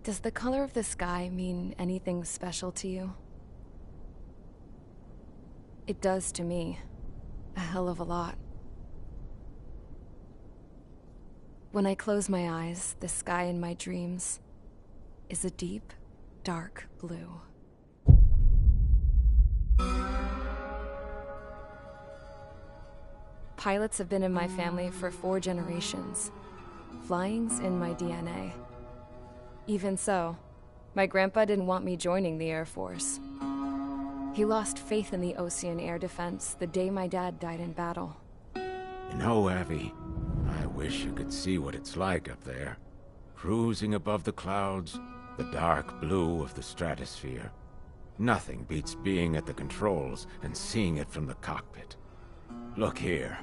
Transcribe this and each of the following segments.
Does the color of the sky mean anything special to you? It does to me. A hell of a lot. When I close my eyes, the sky in my dreams is a deep, dark blue. Pilots have been in my family for 4 generations. Flying's in my DNA. Even so, my grandpa didn't want me joining the Air Force. He lost faith in the Ocean Air Defense the day my dad died in battle. You know, Abby, I wish you could see what it's like up there. Cruising above the clouds, the dark blue of the stratosphere. Nothing beats being at the controls and seeing it from the cockpit. Look here.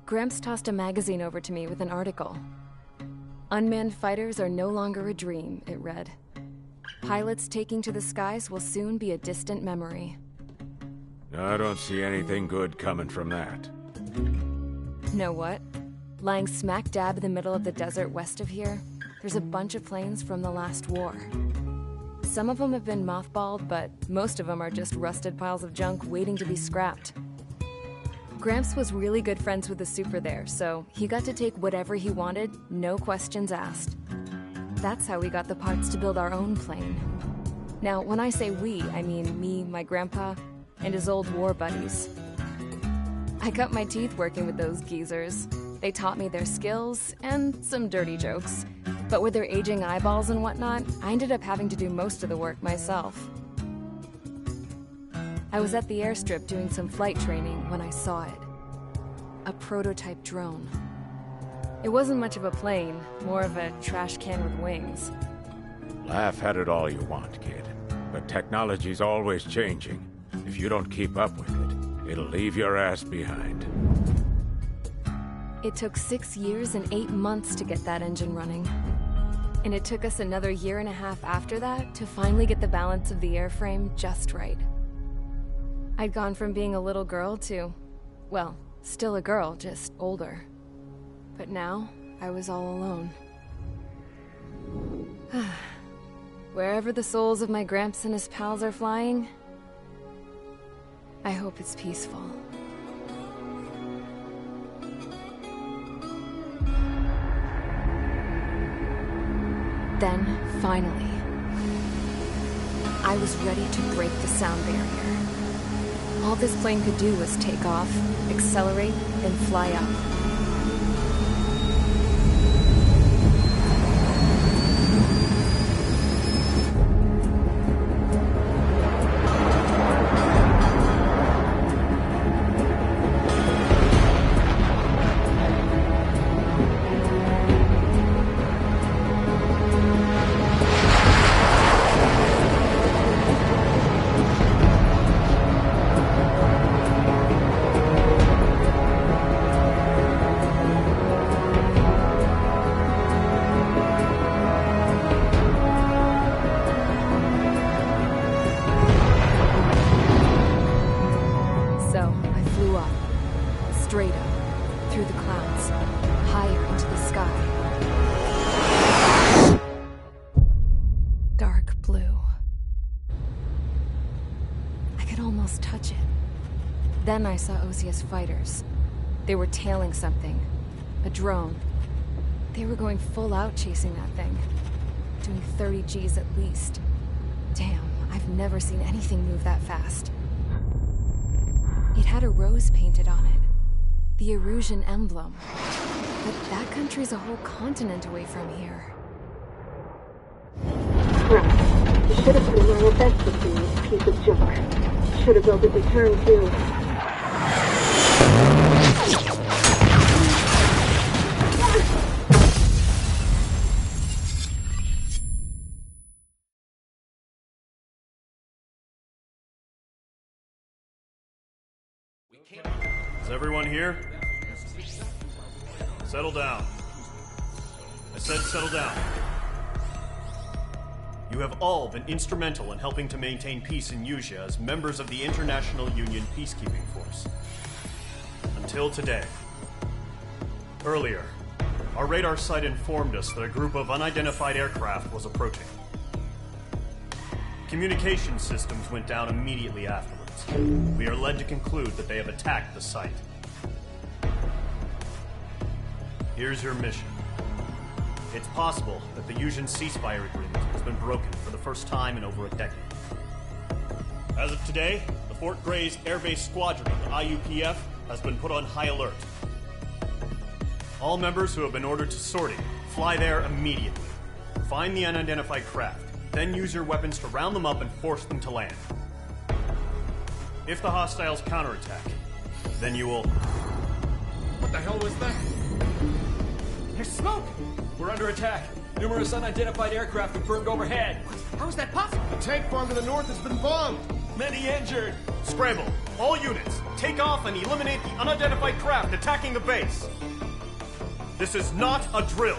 Gramps tossed a magazine over to me with an article. Unmanned fighters are no longer a dream, it read. Pilots taking to the skies will soon be a distant memory. I don't see anything good coming from that. Know what? Lying smack dab in the middle of the desert west of here, there's a bunch of planes from the last war. Some of them have been mothballed, but most of them are just rusted piles of junk waiting to be scrapped. Gramps was really good friends with the super there, so he got to take whatever he wanted, no questions asked. That's how we got the parts to build our own plane. Now, when I say we, I mean me, my grandpa, and his old war buddies. I cut my teeth working with those geezers. They taught me their skills, and some dirty jokes. But with their aging eyeballs and whatnot, I ended up having to do most of the work myself. I was at the airstrip doing some flight training when I saw it. A prototype drone. It wasn't much of a plane, more of a trash can with wings. Laugh at it all you want, kid. But technology's always changing. If you don't keep up with it, it'll leave your ass behind. It took 6 years and 8 months to get that engine running. And it took us another 1.5 years after that to finally get the balance of the airframe just right. I'd gone from being a little girl to, well, still a girl, just older. But now, I was all alone. Wherever the souls of my Gramps and his pals are flying, I hope it's peaceful. Then, finally, I was ready to break the sound barrier. All this plane could do was take off, accelerate, and fly up. Straight up, through the clouds, higher into the sky. Dark blue. I could almost touch it. Then I saw Osius fighters. They were tailing something. A drone. They were going full out chasing that thing. Doing 30 Gs at least. Damn, I've never seen anything move that fast. It had a rose painted on it. The Erusian emblem. But that country's a whole continent away from here. Correct. You should have been Well, that's the thing, piece of junk. Should have built it to turn, too. Is everyone here? Settle down. I said settle down. You have all been instrumental in helping to maintain peace in Yuzha as members of the International Union Peacekeeping Force. Until today. Earlier, our radar site informed us that a group of unidentified aircraft was approaching. Communication systems went down immediately afterwards. We are led to conclude that they have attacked the site. Here's your mission. It's possible that the Yuzhan ceasefire agreement has been broken for the first time in over a decade. As of today, the Fort Gray's Airbase Squadron of the IUPF has been put on high alert. All members who have been ordered to sortie, fly there immediately. Find the unidentified craft, then use your weapons to round them up and force them to land. If the hostiles counterattack, then you will... What the hell was that? There's smoke! We're under attack. Numerous unidentified aircraft confirmed overhead. What? How is that possible? The tank farm to the north has been bombed! Many injured! Scramble! All units, take off and eliminate the unidentified craft attacking the base! This is not a drill!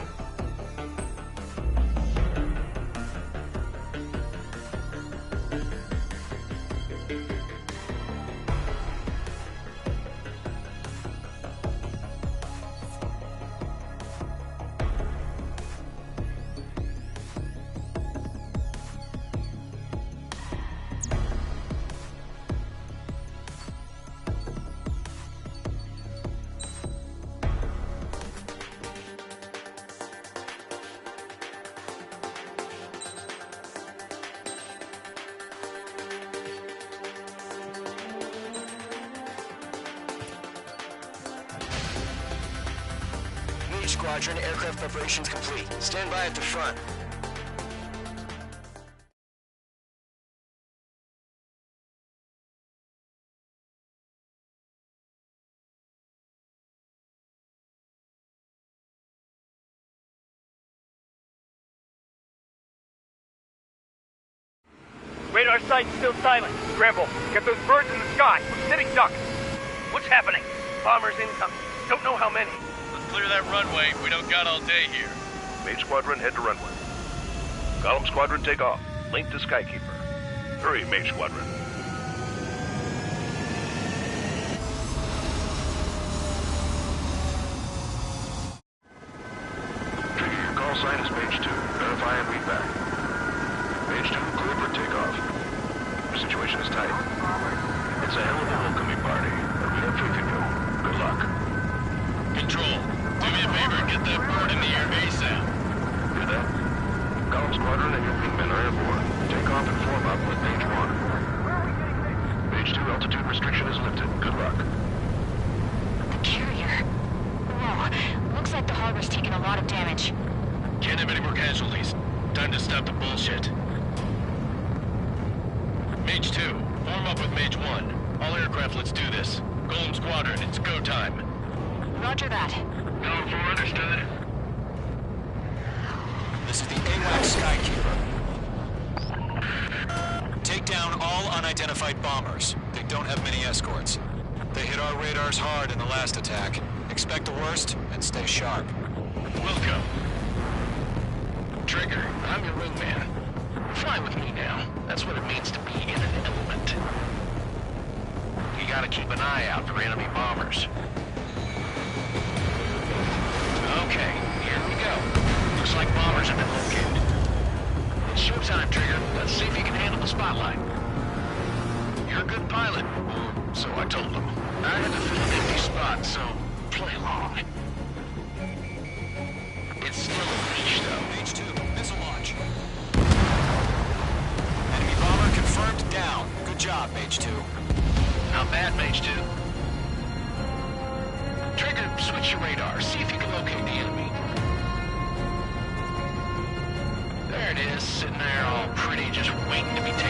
Squadron, aircraft preparations complete. Stand by at the front. Radar site's still silent. Scramble. Get those birds in the sky. We're sitting ducks. What's happening? Bombers incoming. Don't know how many. Clear that runway. We don't got all day here. Mage Squadron, head to runway. Column Squadron, take off. Link to Skykeeper. Hurry, Mage Squadron. Trigger, your call sign is Mage 2. Verify and read back. Mage 2, clear for takeoff. Your situation is tight. It's a hell of a welcoming party, but we have faith in you. Good luck. Control, do me a favor and get that bird in the air ASAP. Hear that? Column Squadron and your wingmen are airborne. Take off and form up with Mage 1. Mage 2, altitude restriction is lifted. Good luck. The carrier. Whoa, looks like the harbor's taken a lot of damage. Can't have any more casualties. Time to stop the bullshit. Mage 2, form up with Mage 1. All aircraft, let's do this. Golem Squadron, it's go time. Roger that. Going for understood. This is the AWACS Skykeeper. Take down all unidentified bombers. They don't have many escorts. They hit our radars hard in the last attack. Expect the worst and stay sharp. Welcome. Trigger, I'm your wingman. Fly with me now. That's what it means to be in an element. You gotta keep an eye out for enemy bombers. Okay, here we go. Looks like bombers have been located. It's showtime, Trigger. Let's see if you can handle the spotlight. You're a good pilot. Or so I told him. I had to fill an empty spot, so play along. It's still a leash, though. Mage 2, missile launch. Enemy bomber confirmed down. Good job, Mage 2. Not bad, Mage 2. Trigger, switch your radar. See if you can locate the enemy. There it is, sitting there all pretty, just waiting to be taken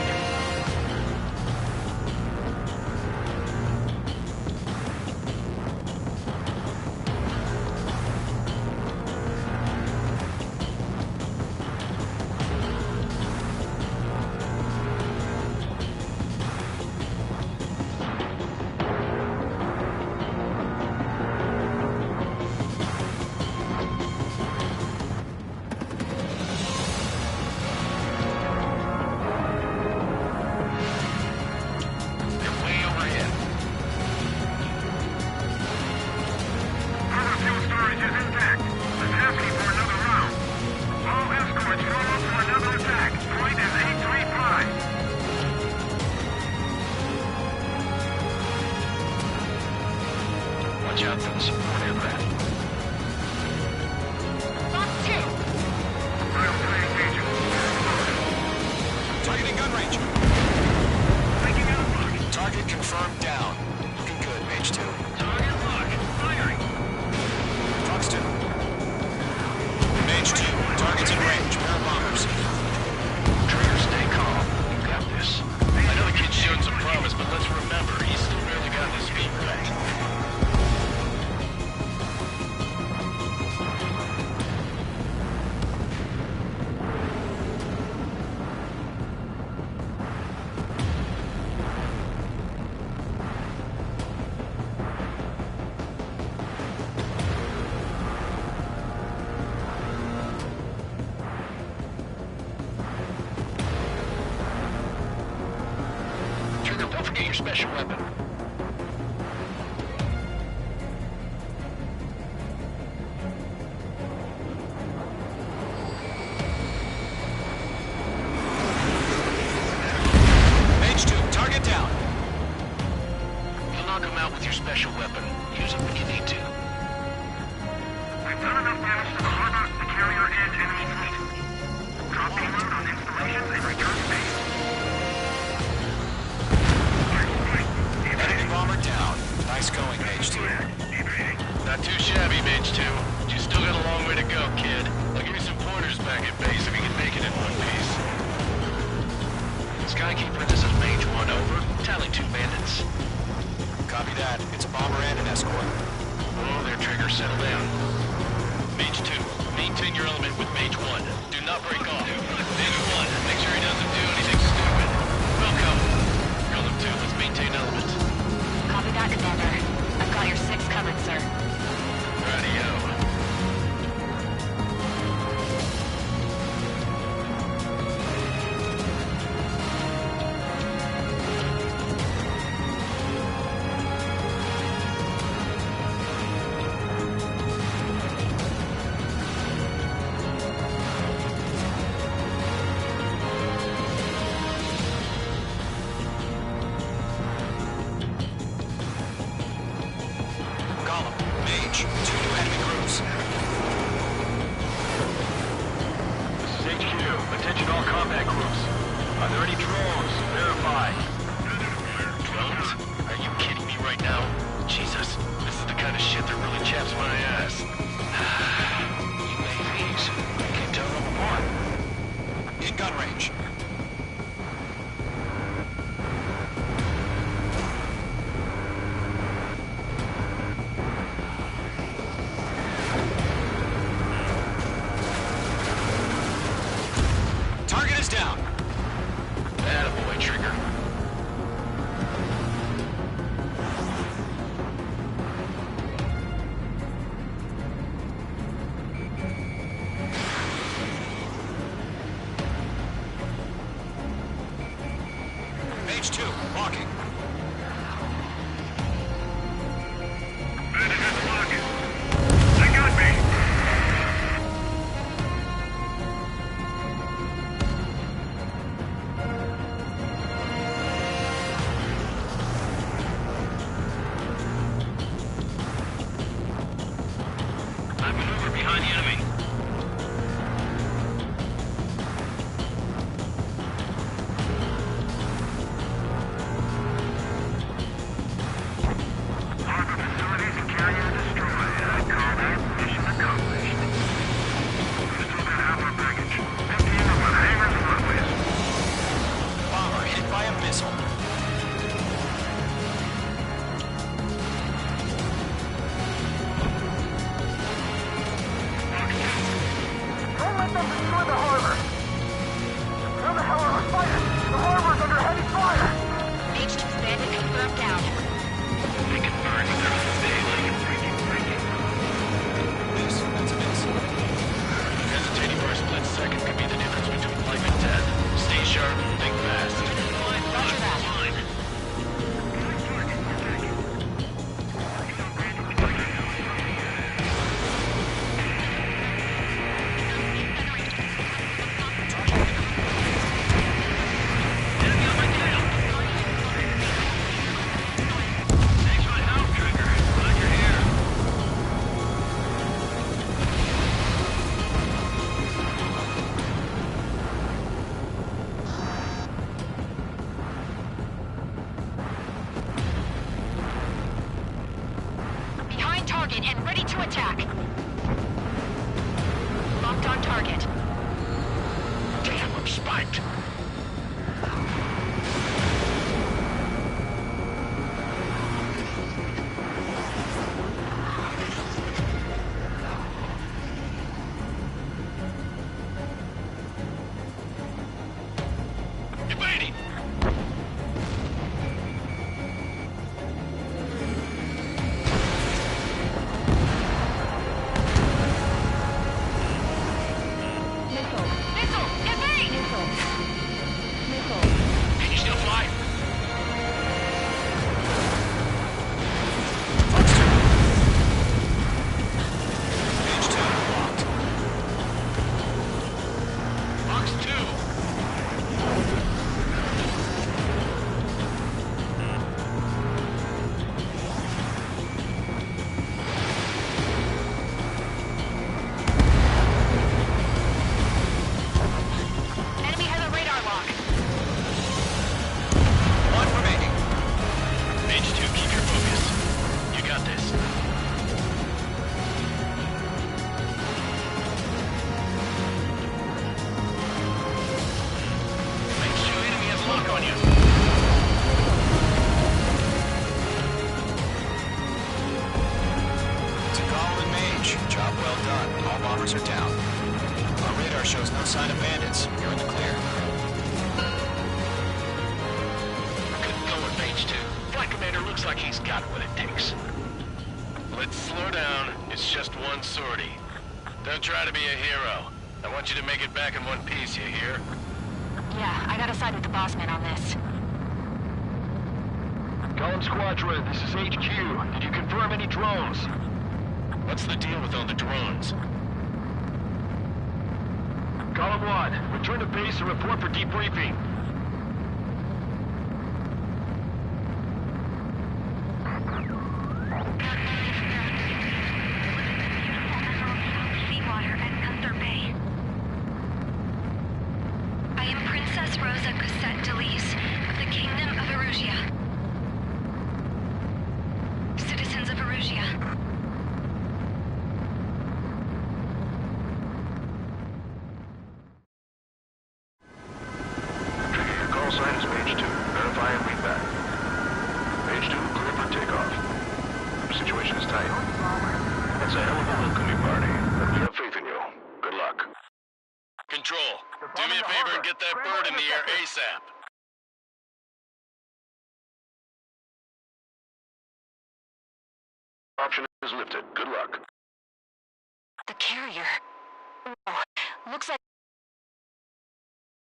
special weapon. Mage 2, target down. You'll knock him out with your special weapon. Use it when you need to. We've done enough damage to the harbor, the carrier, and enemy fleet. Drop payload on installations and return to base. Enemy bomber down. Nice going, Mage 2. Not too shabby, Mage 2. But you still got a long way to go, kid. I'll give you some pointers back at base if you can make it in one piece. Skykeeper, this is Mage 1 over. Tally 2 bandits. Copy that. It's a bomber and an escort. Oh, their trigger, settle down. Mage 2, maintain your element with Mage 1. Do not break off. Mage 1, make sure he doesn't do anything stupid. Welcome. Element 2, let's maintain element. Copy that, Commander. I've got your 6 covered, sir. Radio. Gollum, Mage, 2 new enemy crews. This is HQ. Attention all combat crews. Are there any drones? Verify. Drones? Are you kidding me right now? Jesus, this is the kind of shit that really chaps my ass. UAVs. I can't tell them apart. In gun range. Target is down. Attaboy, Trigger. Mage 2, walking. They got me. I maneuver behind the enemy. Harbor facilities and carrier destroyed. I call that mission accomplished. We still got half our baggage. Emptying them with hangars and runways. Bomber hit by a missile. Don't let them destroy the harbor! Where the hell are we fighting? The harbor's under heavy fire! Mage 2's bandit confirmed down. We can burn through the daylight. Miss. That's a miss. Hesitating for a split second could be the difference between life and death. Stay sharp, think fast. Roger that. Thanks for the help, Trigger. Glad you're here. Behind target and ready to attack. Locked on target. Damn, I'm spiked. Evading! bombers are down. Our radar shows no sign of bandits. You're in the clear. Good going, Mage 2. Flight Commander looks like he's got what it takes. Let's slow down. It's just one sortie. Don't try to be a hero. I want you to make it back in one piece, you hear? Yeah, I gotta side with the boss man on this. Column Squadron, this is HQ. Did you confirm any drones? What's the deal with all the drones? Column 1, return to base and report for debriefing. Seawater at Gunther Bay. I am Princess Rosa Cosette Delise of the Kingdom of Erusia. Citizens of Erusia. Trigger, your call sign is Page 2. Verify and read back. Page 2, clear for takeoff. Situation is tight. It's a hell of a welcoming party, but we have faith in you. Good luck. Control, do me a favor and get that bird in the air ASAP. Option is lifted. Good luck. The carrier. Oh, looks like...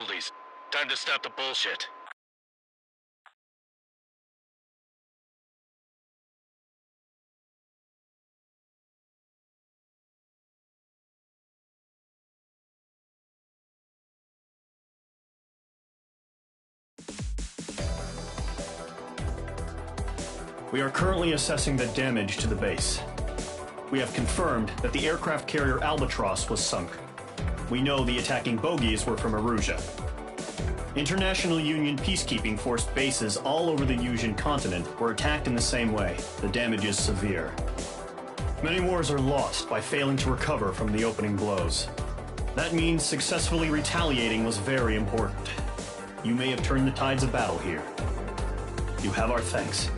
Oldies, time to stop the bullshit. We are currently assessing the damage to the base. We have confirmed that the aircraft carrier Albatross was sunk. We know the attacking bogies were from Erusia. International Union peacekeeping force bases all over the Yusian continent were attacked in the same way. The damage is severe. Many wars are lost by failing to recover from the opening blows. That means successfully retaliating was very important. You may have turned the tides of battle here. You have our thanks.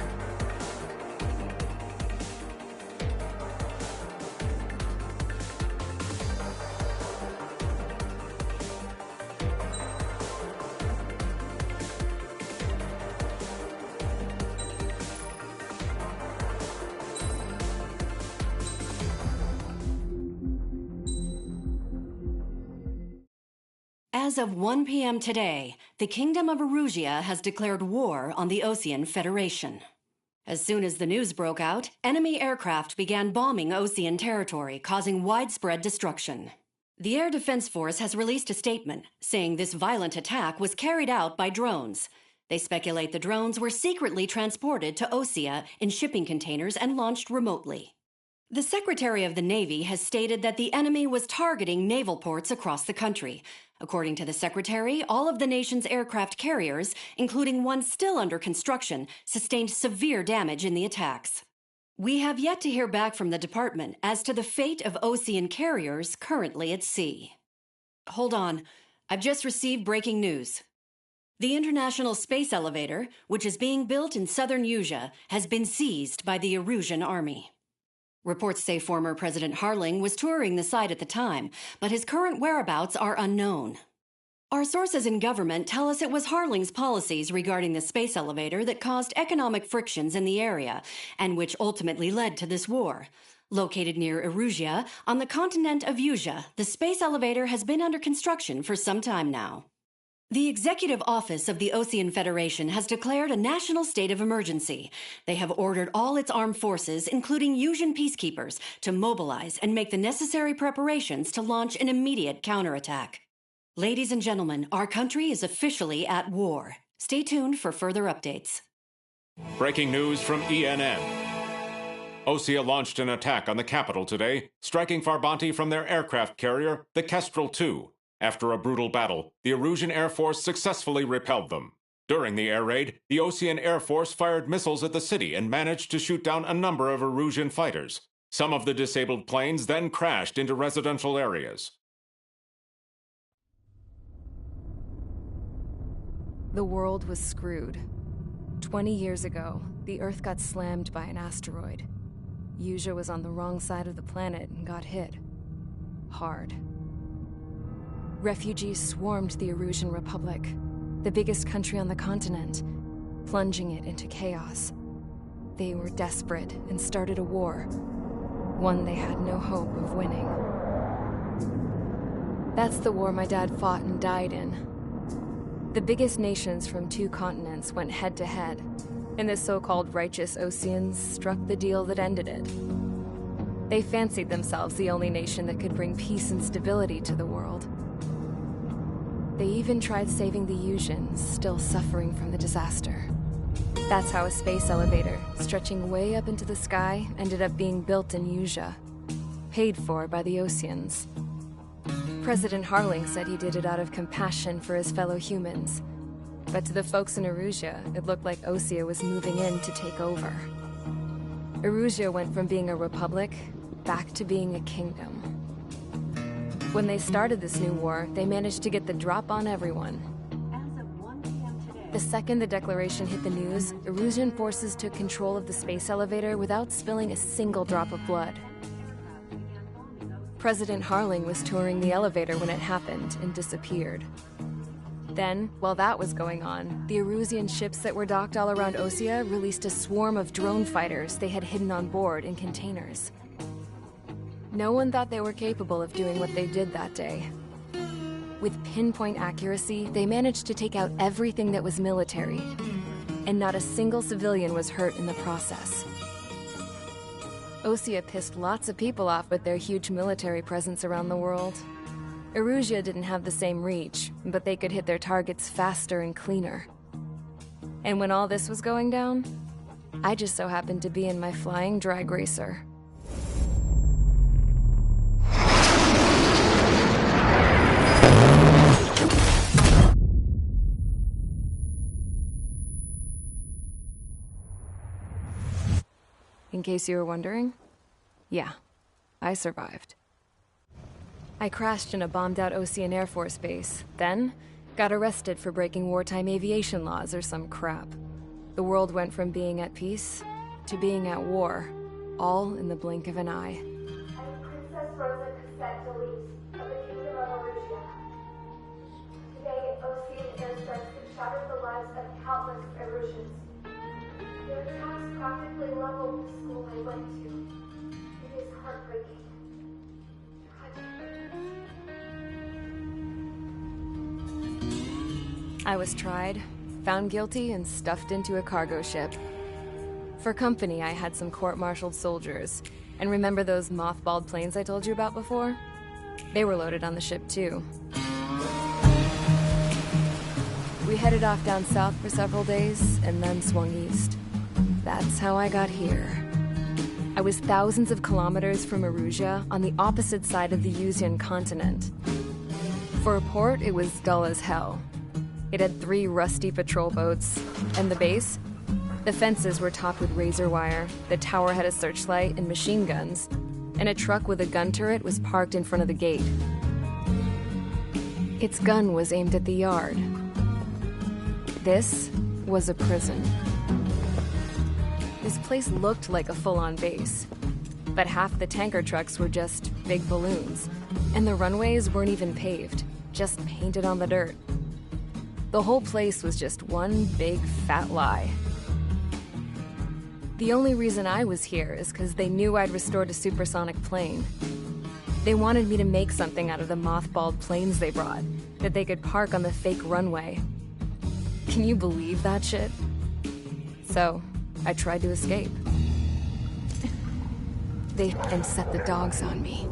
As of 1 p.m. today, the Kingdom of Erusia has declared war on the Osean Federation. As soon as the news broke out, enemy aircraft began bombing Osean territory, causing widespread destruction. The Air Defense Force has released a statement saying this violent attack was carried out by drones. They speculate the drones were secretly transported to Osea in shipping containers and launched remotely. The Secretary of the Navy has stated that the enemy was targeting naval ports across the country. According to the Secretary, all of the nation's aircraft carriers, including one still under construction, sustained severe damage in the attacks. We have yet to hear back from the department as to the fate of Osean carriers currently at sea. Hold on. I've just received breaking news. The International Space Elevator, which is being built in southern Yusia, has been seized by the Erusian army. Reports say former President Harling was touring the site at the time, but his current whereabouts are unknown. Our sources in government tell us it was Harling's policies regarding the space elevator that caused economic frictions in the area, and which ultimately led to this war. Located near Erusia, on the continent of Yusia, the space elevator has been under construction for some time now. The Executive Office of the Osean Federation has declared a national state of emergency. They have ordered all its armed forces, including Yusian peacekeepers, to mobilize and make the necessary preparations to launch an immediate counterattack. Ladies and gentlemen, our country is officially at war. Stay tuned for further updates. Breaking news from ENN. Osea launched an attack on the capital today, striking Farbanti from their aircraft carrier, the Kestrel II. After a brutal battle, the Erusian Air Force successfully repelled them. During the air raid, the Osean Air Force fired missiles at the city and managed to shoot down a number of Erusian fighters. Some of the disabled planes then crashed into residential areas. The world was screwed. 20 years ago, the Earth got slammed by an asteroid. Yusia was on the wrong side of the planet and got hit. hard. Refugees swarmed the Erusian Republic, the biggest country on the continent, plunging it into chaos. They were desperate and started a war, one they had no hope of winning. That's the war my dad fought and died in. The biggest nations from 2 continents went head-to-head, and the so-called righteous Oseans struck the deal that ended it. They fancied themselves the only nation that could bring peace and stability to the world. They even tried saving the Usians, still suffering from the disaster. That's how a space elevator, stretching way up into the sky, ended up being built in Usea, paid for by the Oseans. President Harling said he did it out of compassion for his fellow humans. But to the folks in Erusea, it looked like Osea was moving in to take over. Erusea went from being a republic back to being a kingdom. When they started this new war, they managed to get the drop on everyone. The second the declaration hit the news, Erusian forces took control of the space elevator without spilling a single drop of blood. President Harling was touring the elevator when it happened and disappeared. Then, while that was going on, the Erusian ships that were docked all around Osea released a swarm of drone fighters they had hidden on board in containers. No one thought they were capable of doing what they did that day. With pinpoint accuracy, they managed to take out everything that was military, and not a single civilian was hurt in the process. Osea pissed lots of people off with their huge military presence around the world. Erusea didn't have the same reach, but they could hit their targets faster and cleaner. And when all this was going down, I just so happened to be in my flying drag racer. In case you were wondering, yeah, I survived. I crashed in a bombed-out Osean Air Force base, then got arrested for breaking wartime aviation laws or some crap. The world went from being at peace to being at war, all in the blink of an eye. I'm Princess Rosa Cassette Delete of the Kingdom of Erusea. Today, Osean airstrikes have shattered the lives of countless Erusians. Their attacks practically leveled the school I went to. It is heartbreaking. I was tried, found guilty, and stuffed into a cargo ship. For company, I had some court-martialed soldiers. And remember those mothballed planes I told you about before? They were loaded on the ship, too. We headed off down south for several days, and then swung east. That's how I got here. I was thousands of kilometers from Erusea, on the opposite side of the Usian continent. For a port, it was dull as hell. It had 3 rusty patrol boats, and the base? The fences were topped with razor wire, the tower had a searchlight and machine guns, and a truck with a gun turret was parked in front of the gate. Its gun was aimed at the yard. This was a prison. This place looked like a full-on base, but half the tanker trucks were just big balloons, and the runways weren't even paved, just painted on the dirt. The whole place was just one big fat lie. The only reason I was here is because they knew I'd restored a supersonic plane. They wanted me to make something out of the mothballed planes they brought, that they could park on the fake runway. Can you believe that shit? So, I tried to escape. They f***ing set the dogs on me.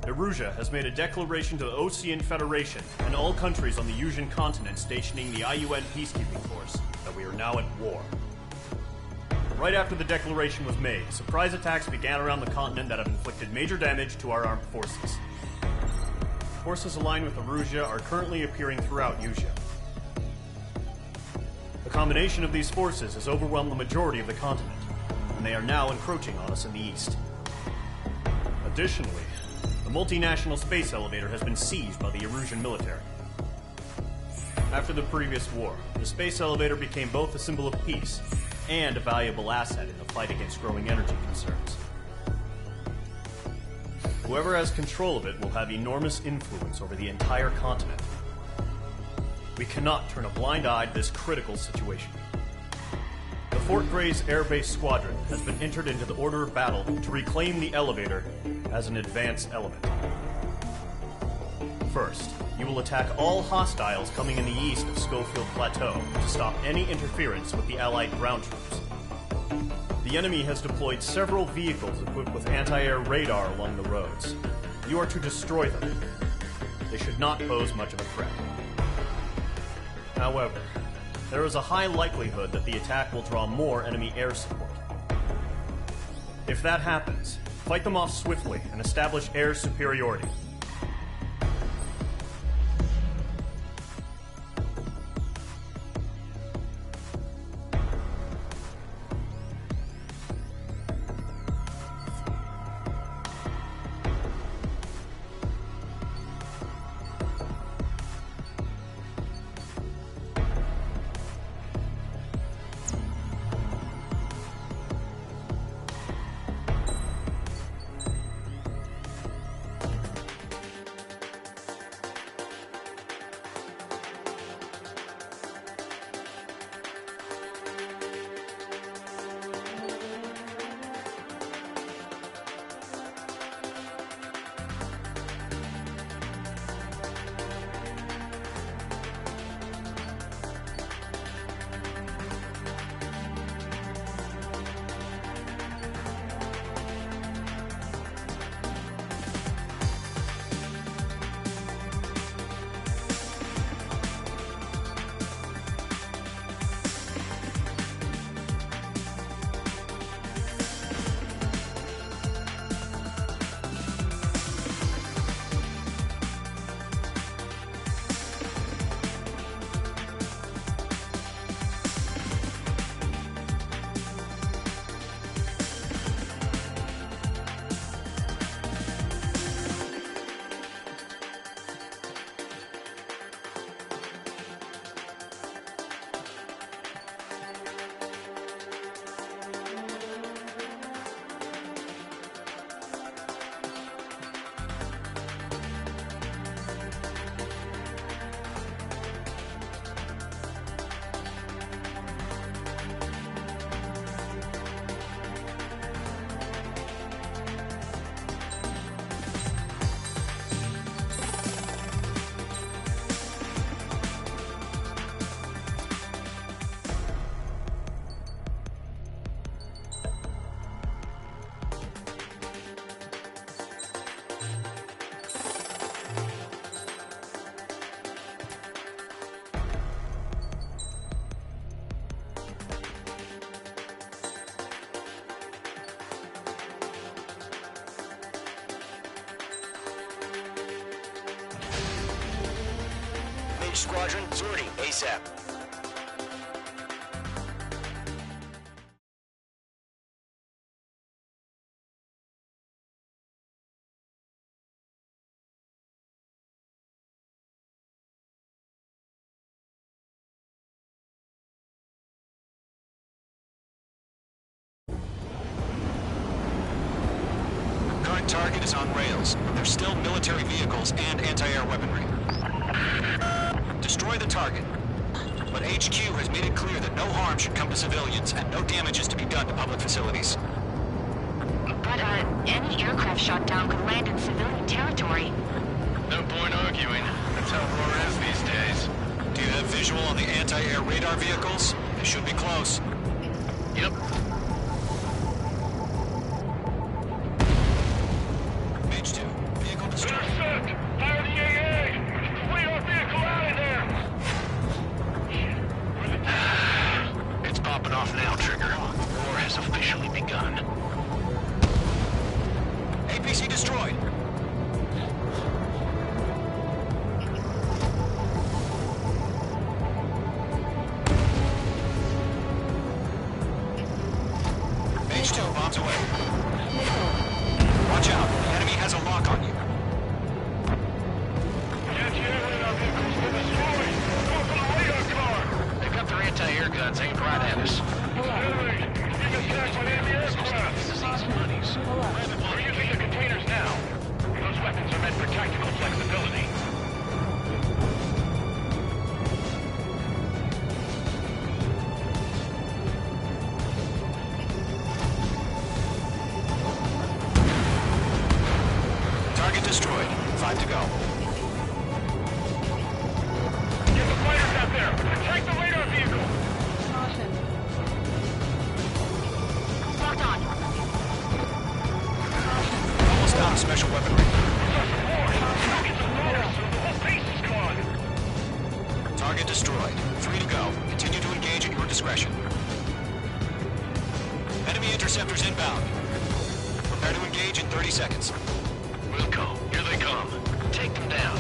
Erusea has made a declaration to the Osean Federation and all countries on the Usian continent stationing the IUN peacekeeping force that we are now at war. Right after the declaration was made, surprise attacks began around the continent that have inflicted major damage to our armed forces. Forces aligned with Erusea are currently appearing throughout Usea. The combination of these forces has overwhelmed the majority of the continent. and they are now encroaching on us in the east. Additionally, the multinational space elevator has been seized by the Erusian military. After the previous war, the space elevator became both a symbol of peace and a valuable asset in the fight against growing energy concerns. Whoever has control of it will have enormous influence over the entire continent. We cannot turn a blind eye to this critical situation. The Fort Gray's Air Base Squadron has been entered into the order of battle to reclaim the elevator as an advanced element. First, you will attack all hostiles coming in the east of Schofield Plateau to stop any interference with the Allied ground troops. The enemy has deployed several vehicles equipped with anti-air radar along the roads. You are to destroy them. They should not pose much of a threat. However, there is a high likelihood that the attack will draw more enemy air support. If that happens, fight them off swiftly and establish air superiority. Squadron, sortie, ASAP. Current target is on rails, but there's still military vehicles and anti-air weaponry. Destroy the target. But HQ has made it clear that no harm should come to civilians and no damage is to be done to public facilities. But, any aircraft shot down could land in civilian territory. No point arguing. That's how war is these days. Do you have visual on the anti-air radar vehicles? They should be close. Yep. Mage 2, vehicle destroyed. Intercept! Fire the AA! Flee our vehicle out of there! It's popping off now, Trigger. War has officially begun. APC destroyed. destroyed. 5 to go. Get the fighters out there! Attack the radar vehicle! Caution. Locked on. Almost out of special weaponry. Target destroyed. 3 to go. Continue to engage at your discretion. Enemy interceptors inbound. Prepare to engage in 30 seconds. Wilco, here they come. Take them down.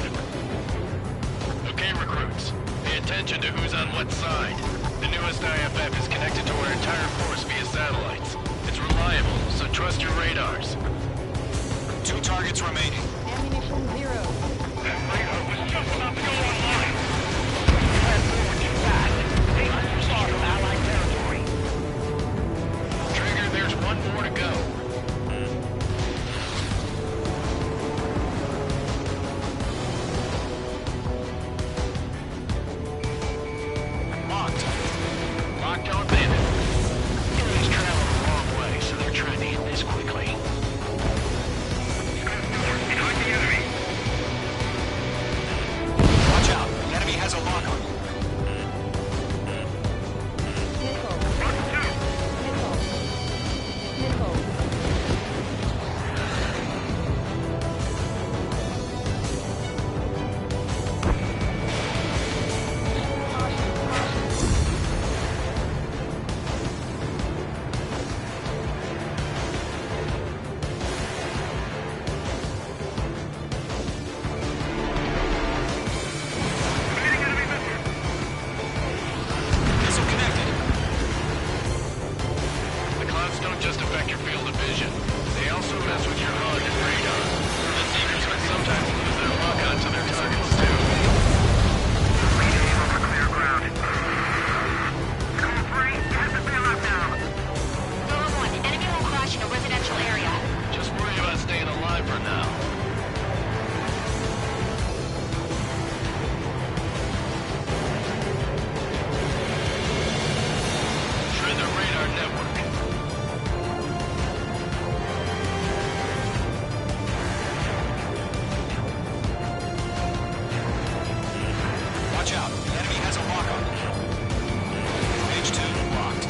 Okay, recruits. Pay attention to who's on what side. The newest IFF is connected to our entire force via satellites. It's reliable, so trust your radars. 2 targets remaining. Ammunition 0. That radar was just about to go online! Fast forward too fast. Dangerous start of Allied territory. Trigger, there's one more to go. Locked. Lockdown bandit. Enemies traveling a long way, so they're trying to hit this quickly. Behind the enemy. Watch out. The enemy has a lock-on. Nickel. Mark 2. Nickel. Nickel. Missile connected. The clouds don't just affect your field of vision. They also mess with your HUD and radar. The Seekers would sometimes lose their lock-on to their targets, too. Clear ground. Call 3, has to be locked down. Roller 1, enemy will crash in a residential area. Just worry about staying alive for now. Shred the radar network. Watch out. The enemy has a lock-on. Page 2 locked.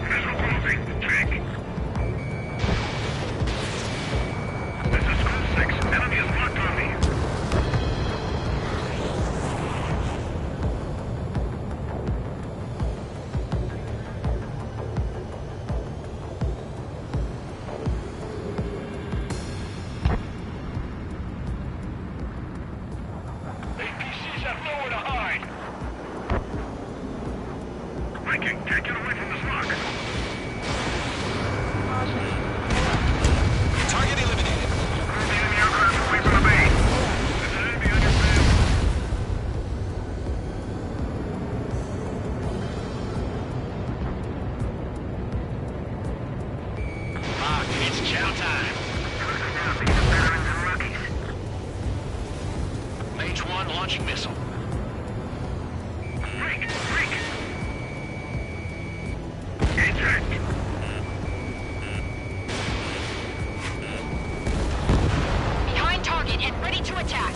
Missile closing. Check. This is School 6. Enemy is locked on me. APCs have nowhere to hide. Viking, can't get away from this lock. Target eliminated. Move the enemy aircraft away from the base. There's an enemy on your tail. Lock, it's chow time. Veterans and rookies. Mage 1 launching missile. Freak! Freak! Eject! Behind target and ready to attack.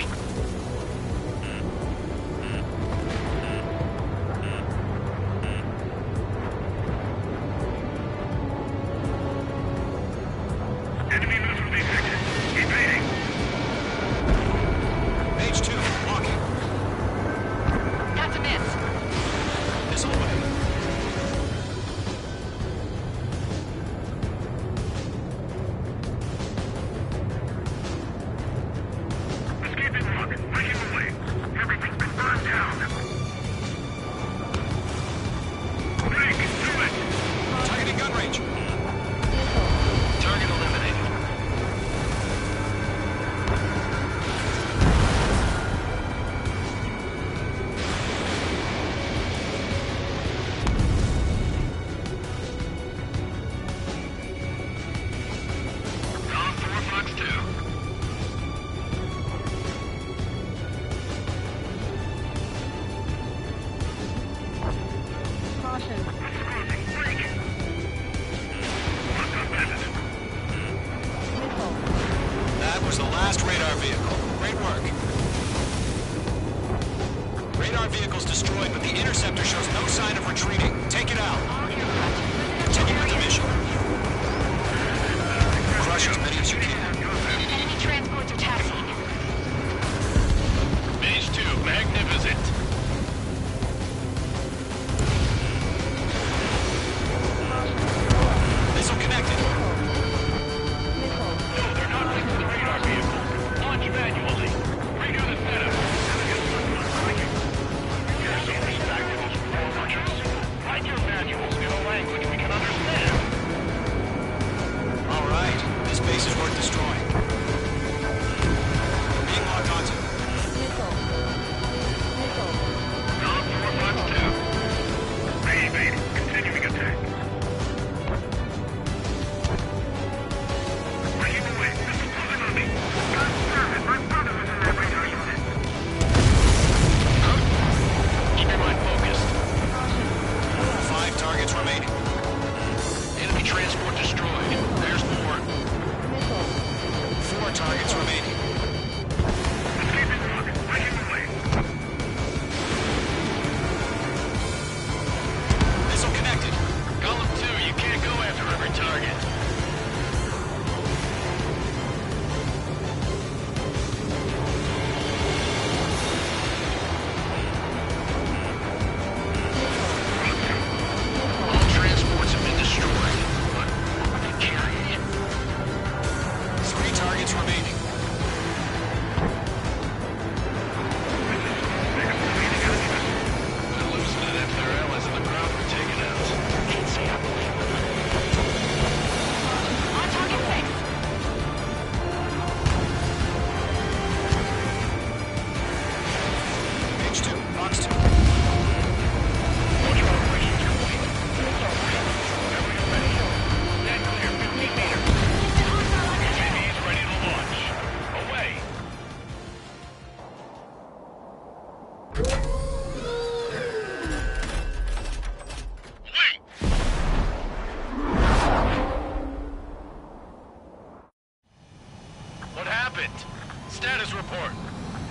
Enemy missile detected. Evading. Page 2 locking. That's a miss. vehicle's destroyed, but the interceptor shows no sign of retreating. Take it out. Continue with the mission. Crush as many as you can. Enemy transports are taxiing. Mage 2, magnificent. Missile connected. No, they're not linked to the radar vehicle. Launch manually. Redo the setup. You're so respectful. Write your manuals in a language we can understand. All right. This base is worth destroying. Being locked onto. Dom 452. Reevading. Continuing attack. Breaking away. This is closing on me. Confirm. My brother was in that radar unit. Keep your mind focused. 5 targets remaining. Enemy transport destroyed. There's more. 4 targets remaining. Escaping rock. Breaking away. Missile connected. Golem 2, you can't go after every target. All transports have been destroyed, but they carry it. 3 targets remaining. They're losing it after their allies in the crowd were taken out. Can't say I believe them. On target 6. Mage 2, Box 2. Launch operations complete. Everyone ready. Stand clear, 15 meters. UAVs ready to launch. Away. Wait! What happened? Status report.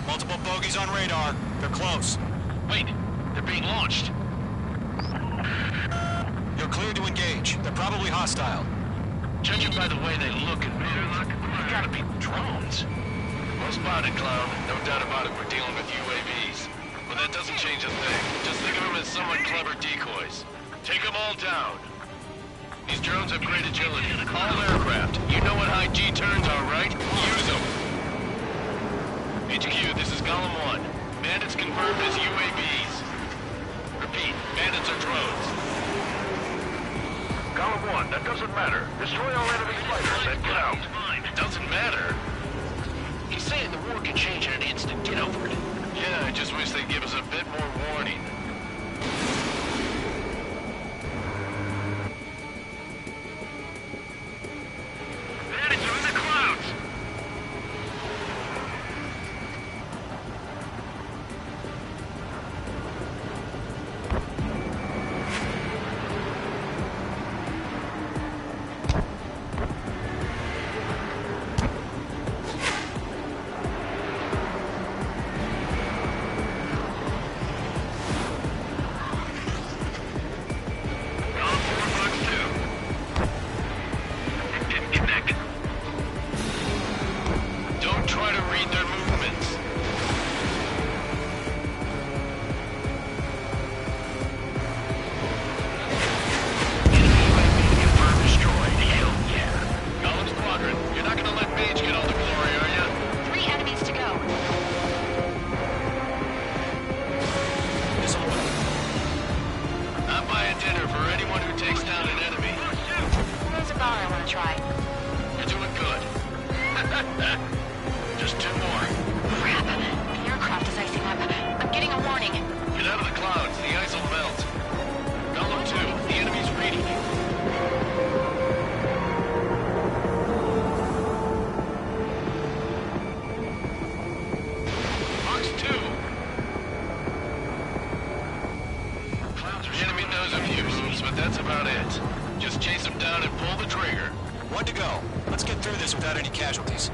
Multiple bogies on radar. They're close. Wait, they're being launched. You're cleared to engage. They're probably hostile. Judging by the way they look and move, they gotta be drones. Well spotted, Clown. No doubt about it, we're dealing with UAVs. But that doesn't change a thing. Just think of them as somewhat clever decoys. Take them all down. These drones have great agility. All aircraft. You know what high G turns are, right? Use them. HQ, this is Golem 1. Bandits confirmed as UAVs. Repeat, bandits are drones. Golem 1, that doesn't matter. Destroy all enemy fighters and get out. It doesn't matter? He's saying the war can change in an instant. Get over it. Yeah, I just wish they'd give us a bit more warning. Bandits are in the clouds! Without any casualties.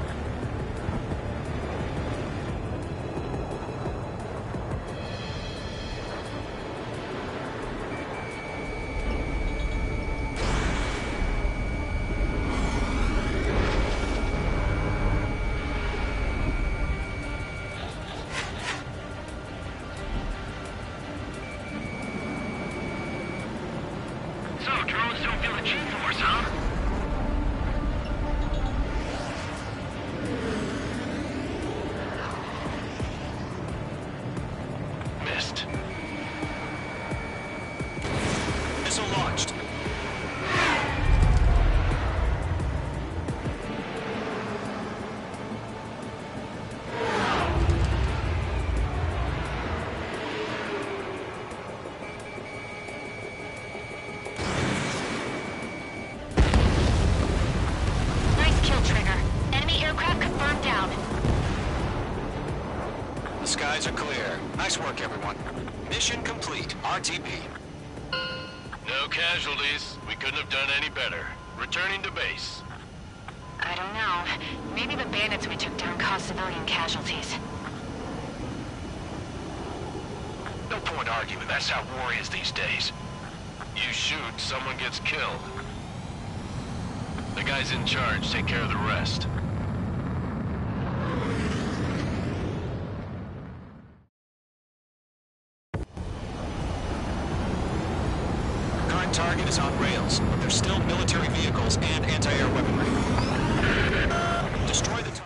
The skies are clear. Nice work, everyone. Mission complete. RTB. No casualties. We couldn't have done any better. Returning to base. I don't know. Maybe the bandits we took down caused civilian casualties. No point arguing. That's how war is these days. You shoot, someone gets killed. The guys in charge take care of the rest. Current target is on rails, but there's still military vehicles and anti-air weaponry. Destroy the target.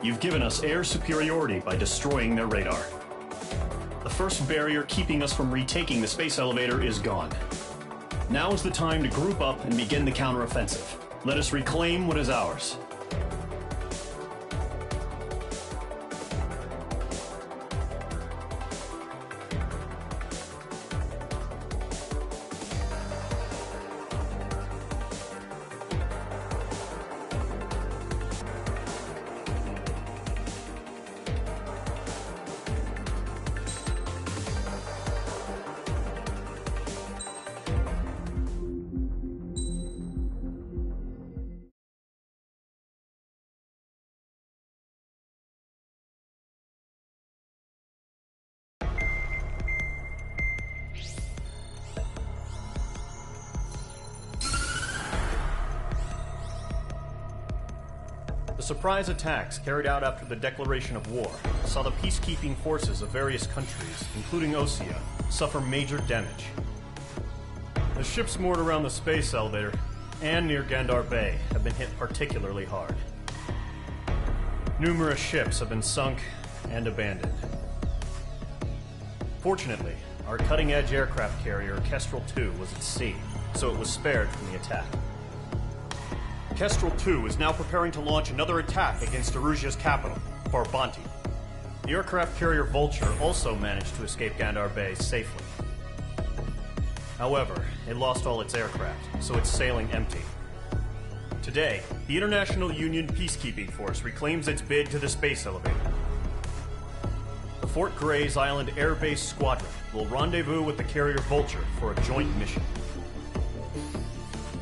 You've given us air superiority by destroying their radar. The first barrier keeping us from retaking the space elevator is gone. Now is the time to group up and begin the counteroffensive. Let us reclaim what is ours. The surprise attacks carried out after the declaration of war saw the peacekeeping forces of various countries, including Osea, suffer major damage. The ships moored around the space elevator and near Gandar Bay have been hit particularly hard. Numerous ships have been sunk and abandoned. Fortunately, our cutting-edge aircraft carrier Kestrel II was at sea, so it was spared from the attack. Kestrel II is now preparing to launch another attack against Erusia's capital, Farbanti. The aircraft carrier Vulture also managed to escape Gandar Bay safely. However, it lost all its aircraft, so it's sailing empty. Today, the International Union Peacekeeping Force reclaims its bid to the space elevator. The Fort Gray's Island Air Base Squadron will rendezvous with the carrier Vulture for a joint mission.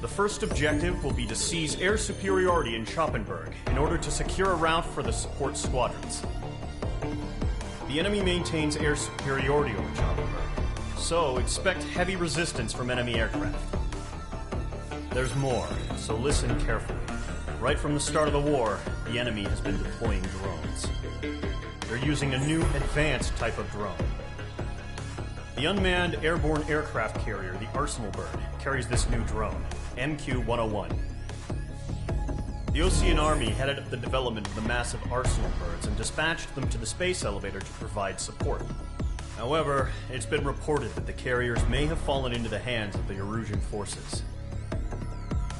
The first objective will be to seize air superiority in Schoppenberg in order to secure a route for the support squadrons. The enemy maintains air superiority over Schoppenberg, so expect heavy resistance from enemy aircraft. There's more, so listen carefully. Right from the start of the war, the enemy has been deploying drones. They're using a new advanced type of drone. The unmanned airborne aircraft carrier, the Arsenal Bird, carries this new drone, MQ-101. The Osean Army headed up the development of the massive Arsenal Birds and dispatched them to the space elevator to provide support. However, it's been reported that the carriers may have fallen into the hands of the Erusian forces.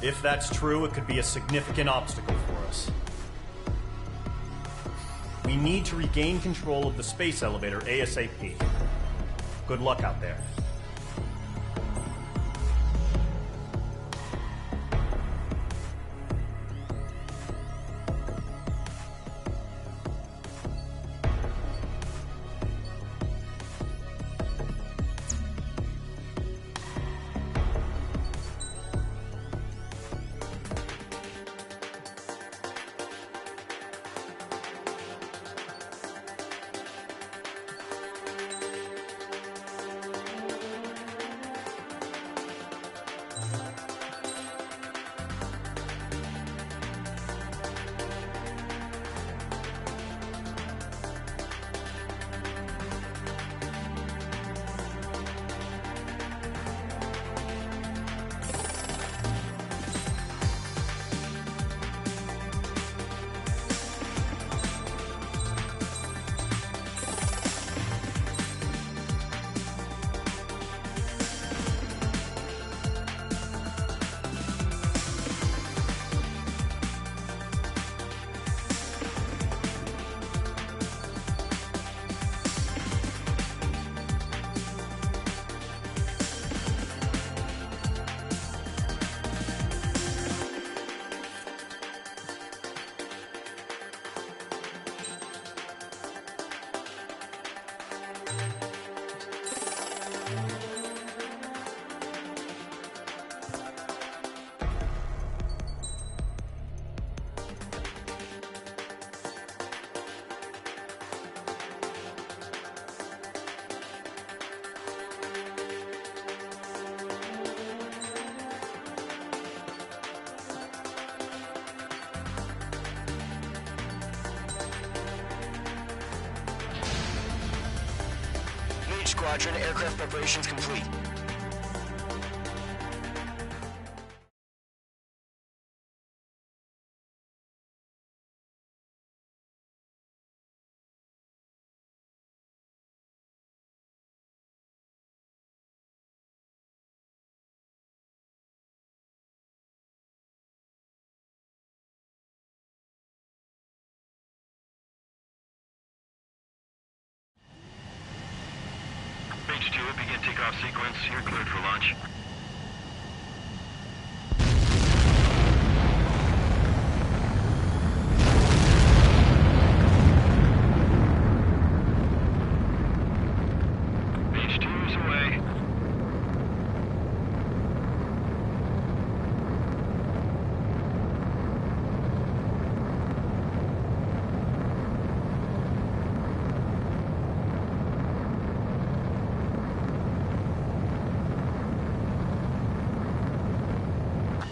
If that's true, it could be a significant obstacle for us. We need to regain control of the space elevator ASAP. Good luck out there. Mage Squadron, aircraft preparations complete. Mage 2, begin takeoff sequence. You're cleared for launch. Mage 2 is away.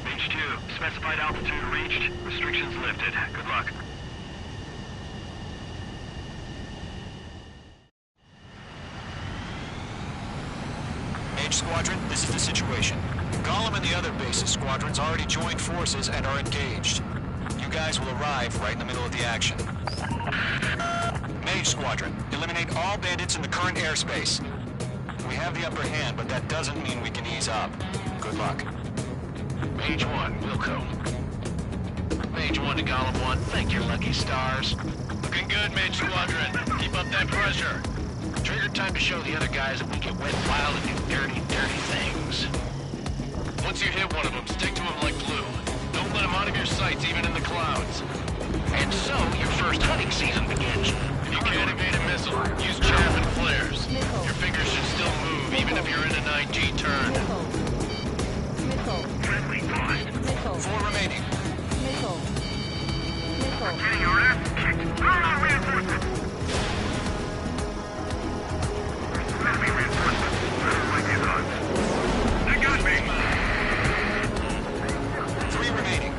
Mage 2, specified altitude reached. Restrictions lifted. Good luck. Mage Squadron, this is the situation. Gollum and the other base's squadrons already joined forces and are engaged. You guys will arrive right in the middle of the action. Mage Squadron, eliminate all bandits in the current airspace. We have the upper hand, but that doesn't mean we can ease up. Good luck. Mage 1, Wilco. Mage 1 to Gollum 1, thank your lucky stars. Looking good, Mage Squadron. Keep up that pressure. Trigger, time to show the other guys that we get wet, wild, and do dirty, dirty things. Once you hit one of them, stick to him like glue. Don't let him out of your sights, even in the clouds. And so, your first hunting season begins. If you can't evade a missile, use chaff and flares. Your fingers should still move, even if you're in an IG turn. Friendly point. 4 remaining. Getting your ass kicked. Run on reinforcements. Enemy reinforcements. Like these odds. They got me. 3 remaining.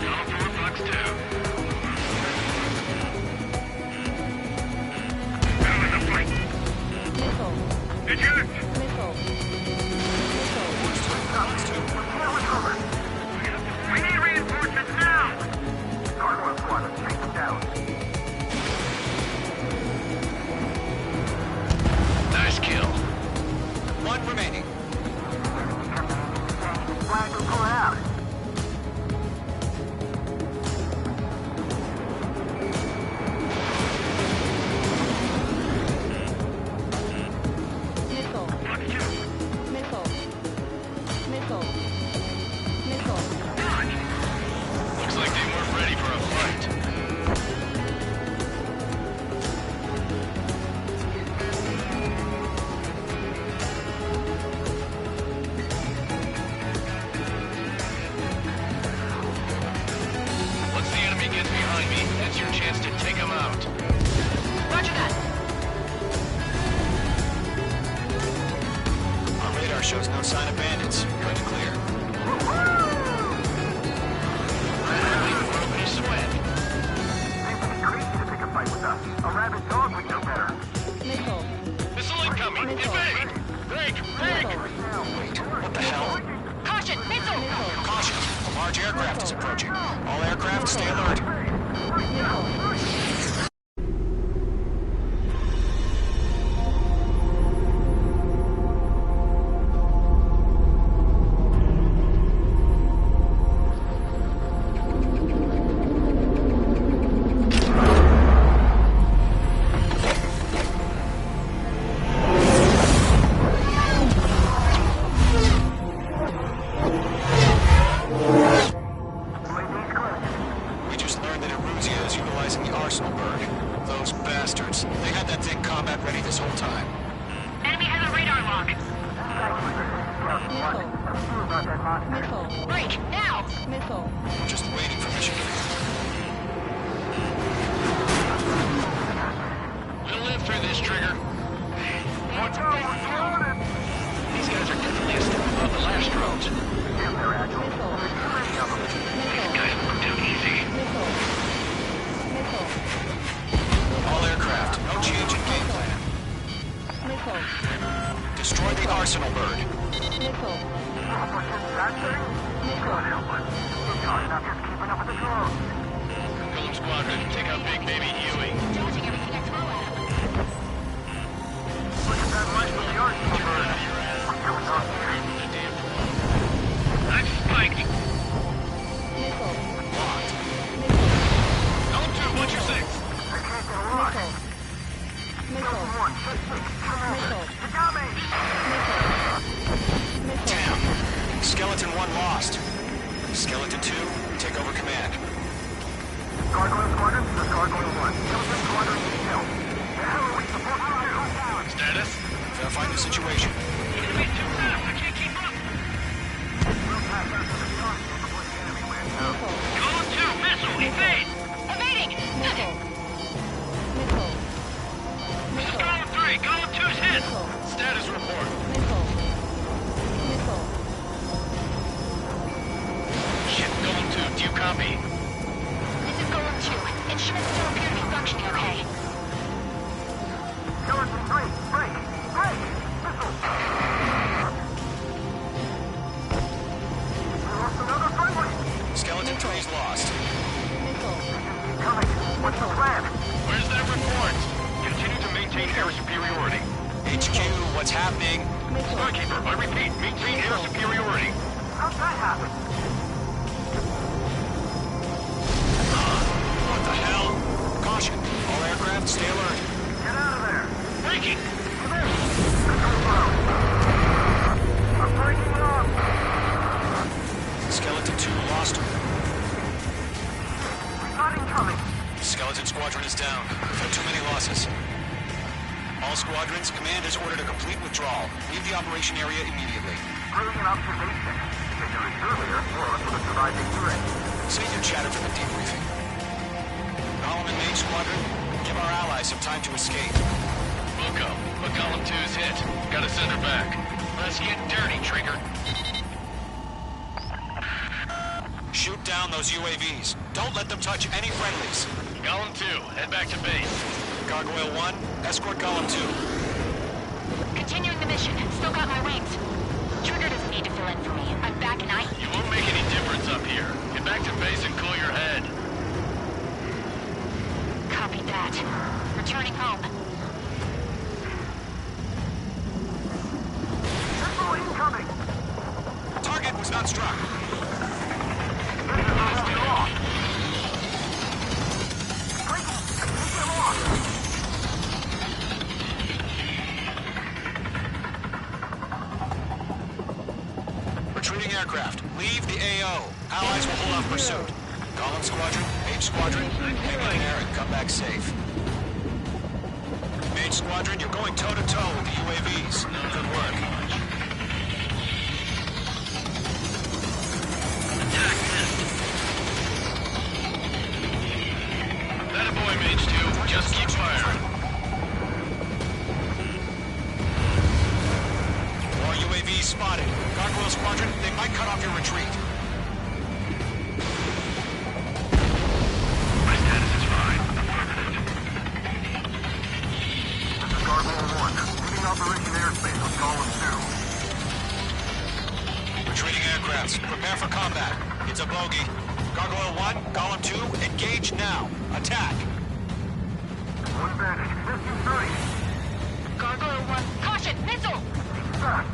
Gollum 4, Fox 2. Battle in the fight. Eject! We need reinforcements now! Guard 1 squadron, take them down. Nice kill. 1 remaining. Flag will pull out. Looks like they weren't ready for a fight. Once the enemy gets behind me, that's your chance to take them out. Roger that. Our radar shows no sign of bandits. Good to clear. Sweat. They would be crazy to pick a fight with us. A rabid dog would know better. Missile incoming! Evade! Break! Break! Wait, what the hell? Caution! Missile! Caution! A large aircraft is approaching. All aircraft, stay alert. We just learned that Eruzia is utilizing the Arsenal bird. Those bastards. They had that thing combat ready this whole time. Enemy has a radar lock. Break! Now! We're just waiting for mission. We'll live through this, Trigger. These guys are definitely a step above the last drones. Damn, they're agile. Too many of them. These Golem Squadron, take out Big Baby Huey. Dodging everything I throw at him. Look at that light from the arch bird. I'm spiking. Golem 2, what's your 6? Damn. Skeleton 1 lost. Skeleton 2, take over command. Gargoyle Squadron, this is Gargoyle 1. Skeleton Squadron detail. The hell are we supposed to do? Status? Verifying the situation. Enemy's too fast, I can't keep up. We'll pass after the console before the enemy lands out. Golem 2, missile, evade! Evading! This is Golem 3, Golem 2's hit! Status report. Shit, Golem 2, do you copy? This is Golem 2. Instruments still appear to be functioning okay. Skeleton 3, break! Break! Missile! We lost another friendly! Skeleton 3's lost. Coming! What's the plan? Where's that report? Continue to maintain air superiority. HQ, what's happening? Skykeeper, I repeat, maintain air superiority. How'd that happen? What the hell? Caution. All aircraft, stay alert. Get out of there! Breaking! Come in! I'm breaking it off! Skeleton 2 lost her. We got incoming! Skeleton Squadron is down. We've had too many losses. All squadrons, command has ordered a complete withdrawal. Leave the operation area immediately. Brilliant observation. If you reached earlier, more of us would have survived the hearing. Save your chatter for the debriefing. Golem and Mage Squadron, give our allies some time to escape. Wilco, but Golem 2's hit. Gotta send her back. Let's get dirty, Trigger. Shoot down those UAVs. Don't let them touch any friendlies. Golem 2, head back to base. Gargoyle 1, escort Golem 2. Continuing the mission. Still got my wings. Trigger doesn't need to fill in for me. I'm back and You won't make any difference up here. Get back to base and cool your head. Copy that. Returning home. Missile incoming! Target was not struck. This is almost off! Breaking! Take them off! Retreating aircraft. Leave the AO. Allies will hold off pursuit. Golem Squadron, Mage Squadron, hang in there and come back safe. Mage Squadron, you're going toe-to-toe with the UAVs. Good work. Attack missed. That a boy, Mage 2. Just keep firing. More UAVs spotted. Gargoyle Squadron, they might cut off your retreat. My status is fine. Affirmative. This is Gargoyle 1. Leading Operation Airspace on Golem 2. Retreating aircrafts, prepare for combat. It's a bogey. Gargoyle 1, Golem 2, engage now. Attack. One bandage. Missing 30. Gargoyle 1. Caution! Missile! Fast.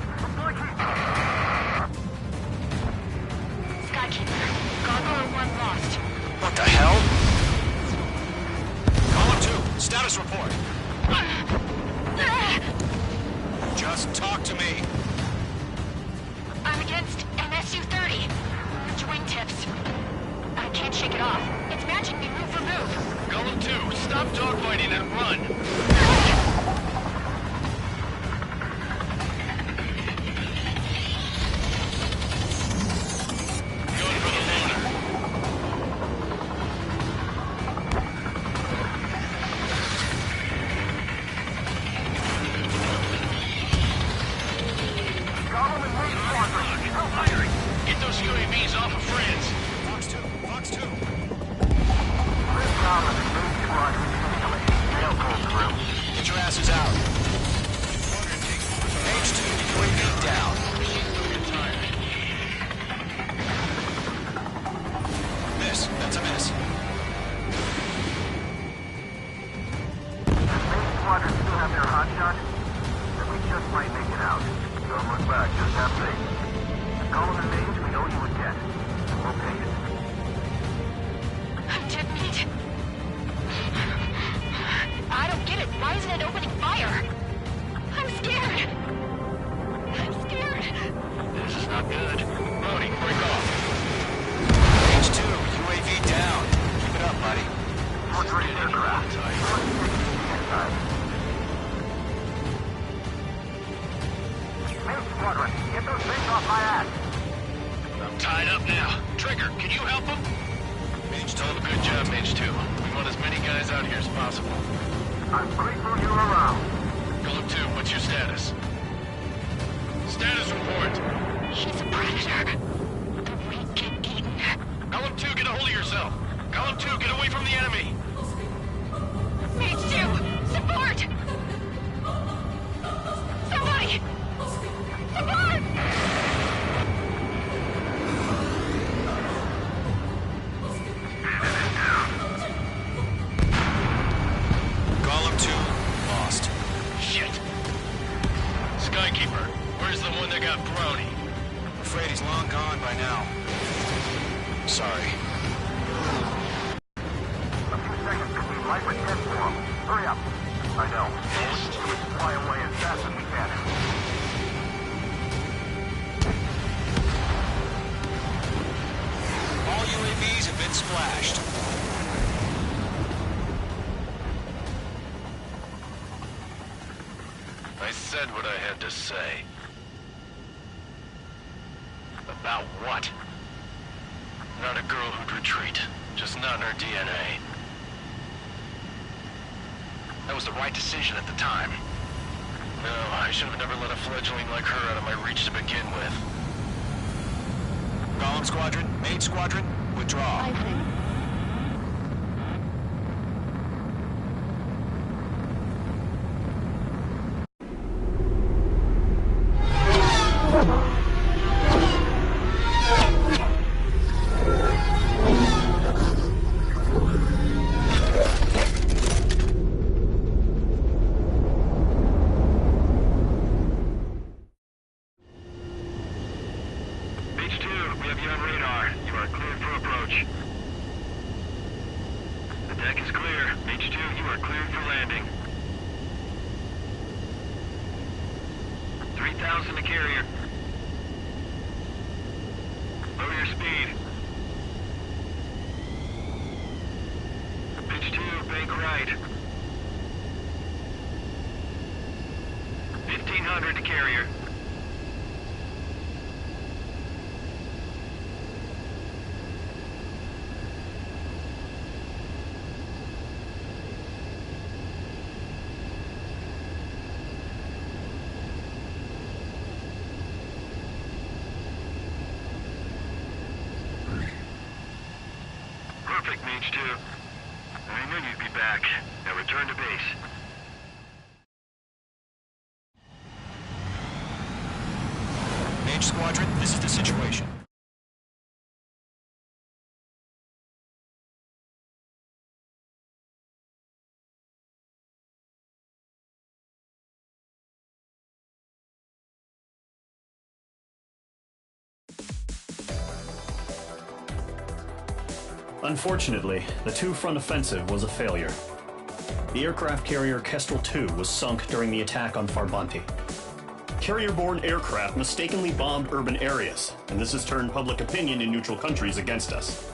Skykeeper. Gargoyle 1 lost. What the hell? Golem 2, status report. Just talk to me. I'm against MSU-30. Which wingtips? I can't shake it off. It's matching me move for move. Golem 2, stop dogfighting and run. Going for the loader. Golem and Mage Squadron. Hell firing. Get those UAVs off of France. Fox 2, Fox 2. Golem and Mage Squadron. Mail call through. Get Good. Brody, break off. H2, UAV down. Keep it up, buddy. Aircraft. Main squadron, get those things off my ass. I'm tied up now. Trigger, can you help him? Mage 2, good job, Mage 2. We want as many guys out here as possible. I'm creeping you around. Golem 2, what's your status? Status report. He's a predator. The weak get eaten. Golem 2, get a hold of yourself. Golem 2, get away from the enemy. Mage 2, support! Somebody! Support! Golem 2, lost. Shit. Skykeeper, where's the one that got Brody? I'm afraid he's long gone by now. Sorry. A few seconds between life and death for him. Hurry up. I know. We should fly away as fast as we can. All UAVs have been splashed. I said what I had to say. About what? Not a girl who'd retreat. Just not in her DNA. That was the right decision at the time. No, I should have never let a fledgling like her out of my reach to begin with. Golem Squadron, Mage Squadron, withdraw. H2, we have you on radar. You are cleared for approach. The deck is clear. H2, you are cleared for landing. 3,000 to carrier. Lower your speed. H2, bank right. 1,500 to carrier. Perfect, Mage 2. I knew you'd be back. Now return to base. Mage Squadron, this is the situation. Unfortunately, the two-front offensive was a failure. The aircraft carrier Kestrel II was sunk during the attack on Farbanti. Carrier-borne aircraft mistakenly bombed urban areas, and this has turned public opinion in neutral countries against us.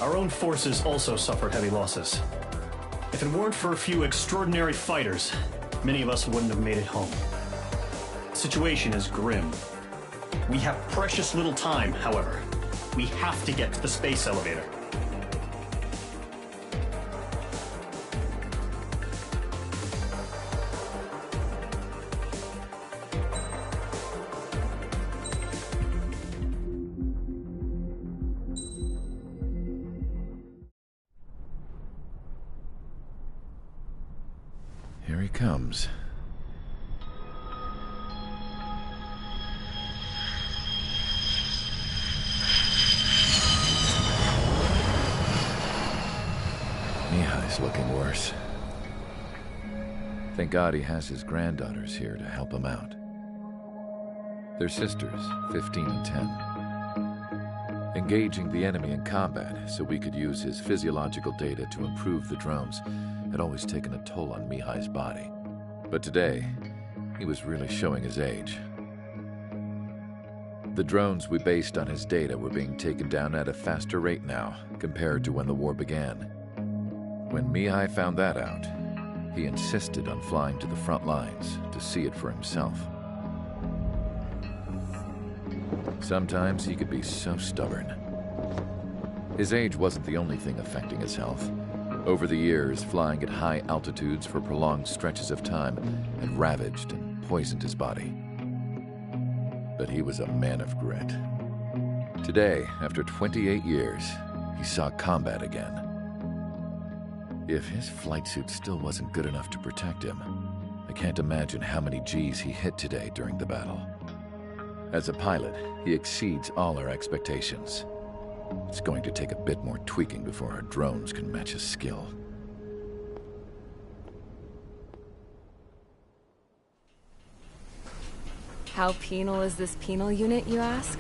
Our own forces also suffered heavy losses. If it weren't for a few extraordinary fighters, many of us wouldn't have made it home. The situation is grim. We have precious little time, however. We have to get to the space elevator. Here he comes. Mihai's looking worse. Thank God he has his granddaughters here to help him out. They're sisters, 15 and 10. Engaging the enemy in combat so we could use his physiological data to improve the drones had always taken a toll on Mihai's body. But today, he was really showing his age. The drones we based on his data were being taken down at a faster rate now, compared to when the war began. When Mihai found that out, he insisted on flying to the front lines to see it for himself. Sometimes he could be so stubborn. His age wasn't the only thing affecting his health. Over the years, flying at high altitudes for prolonged stretches of time had ravaged and poisoned his body. But he was a man of grit. Today, after 28 years, he saw combat again. If his flight suit still wasn't good enough to protect him, I can't imagine how many Gs he hit today during the battle. As a pilot, he exceeds all our expectations. It's going to take a bit more tweaking before our drones can match his skill. How penal is this penal unit, you ask?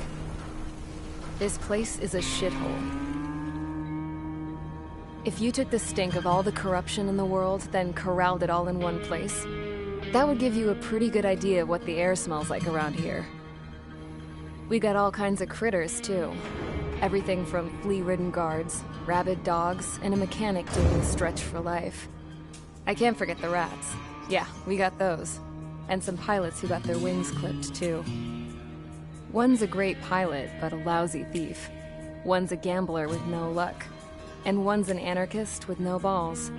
This place is a shithole. If you took the stink of all the corruption in the world, then corralled it all in one place, that would give you a pretty good idea of what the air smells like around here. We got all kinds of critters, too. Everything from flea-ridden guards, rabid dogs, and a mechanic doing the stretch for life. I can't forget the rats. Yeah, we got those. And some pilots who got their wings clipped, too. One's a great pilot, but a lousy thief. One's a gambler with no luck. And one's an anarchist with no balls.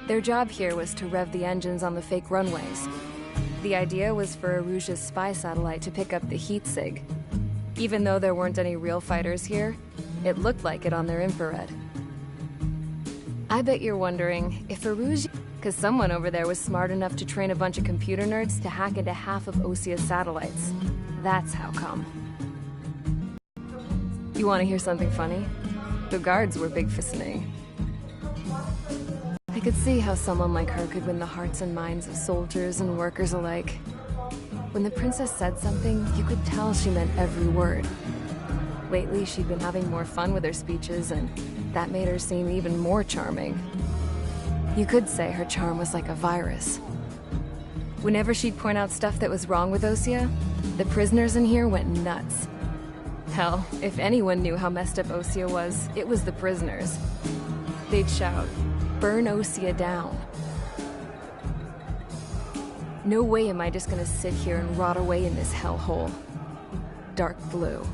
Their job here was to rev the engines on the fake runways. The idea was for Erusia's spy satellite to pick up the heat sig. Even though there weren't any real fighters here, it looked like it on their infrared. I bet you're wondering if Erusia... Because someone over there was smart enough to train a bunch of computer nerds to hack into half of Osia's satellites. That's how come. You want to hear something funny? The guards were big fisting. I could see how someone like her could win the hearts and minds of soldiers and workers alike. When the princess said something, you could tell she meant every word. Lately, she'd been having more fun with her speeches, and that made her seem even more charming. You could say her charm was like a virus. Whenever she'd point out stuff that was wrong with Osia, the prisoners in here went nuts. Hell, if anyone knew how messed up Osia was, it was the prisoners. They'd shout, "Burn Osia down." No way am I just gonna sit here and rot away in this hellhole. Dark blue.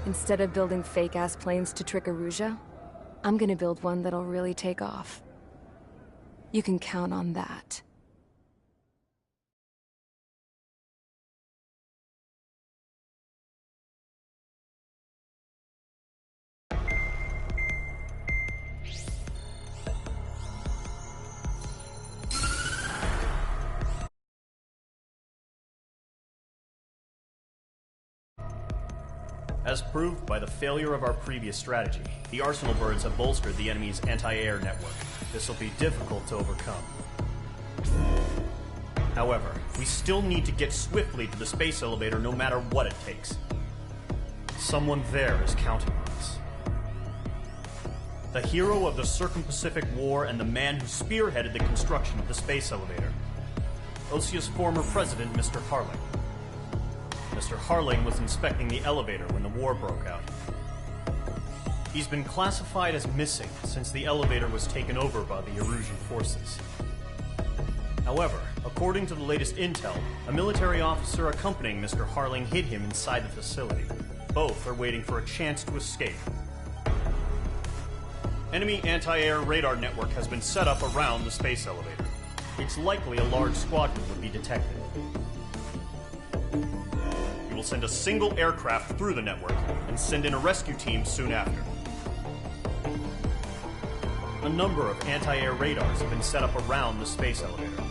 Instead of building fake-ass planes to trick Erusia, I'm gonna build one that'll really take off. You can count on that. As proved by the failure of our previous strategy, the Arsenal birds have bolstered the enemy's anti-air network. This will be difficult to overcome. However, we still need to get swiftly to the space elevator no matter what it takes. Someone there is counting on us. The hero of the Circum-Pacific War and the man who spearheaded the construction of the space elevator. Osia's former president, Mr. Harling. Mr. Harling was inspecting the elevator when the war broke out. He's been classified as missing since the elevator was taken over by the Erusian forces. However, according to the latest intel, a military officer accompanying Mr. Harling hid him inside the facility. Both are waiting for a chance to escape. Enemy anti-air radar network has been set up around the space elevator. It's likely a large squadron would be detected. We will send a single aircraft through the network and send in a rescue team soon after. A number of anti-air radars have been set up around the space elevator.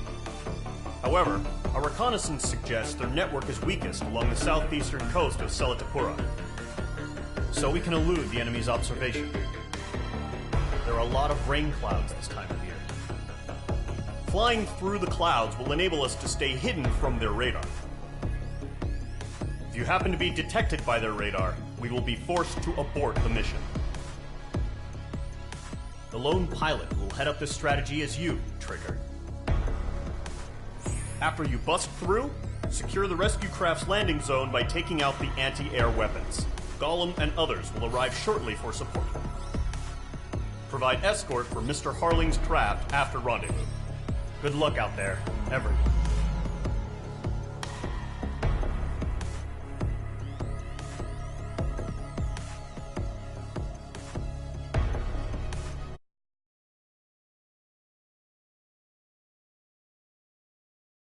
However, our reconnaissance suggests their network is weakest along the southeastern coast of Selatapura, so we can elude the enemy's observation. There are a lot of rain clouds this time of year. Flying through the clouds will enable us to stay hidden from their radar. If you happen to be detected by their radar, we will be forced to abort the mission. The lone pilot will head up this strategy as you, Trigger. After you bust through, Secure the rescue craft's landing zone by taking out the anti-air weapons. Gollum and others will arrive shortly for support. Provide escort for Mr. Harling's craft after rendezvous. Good luck out there, everyone.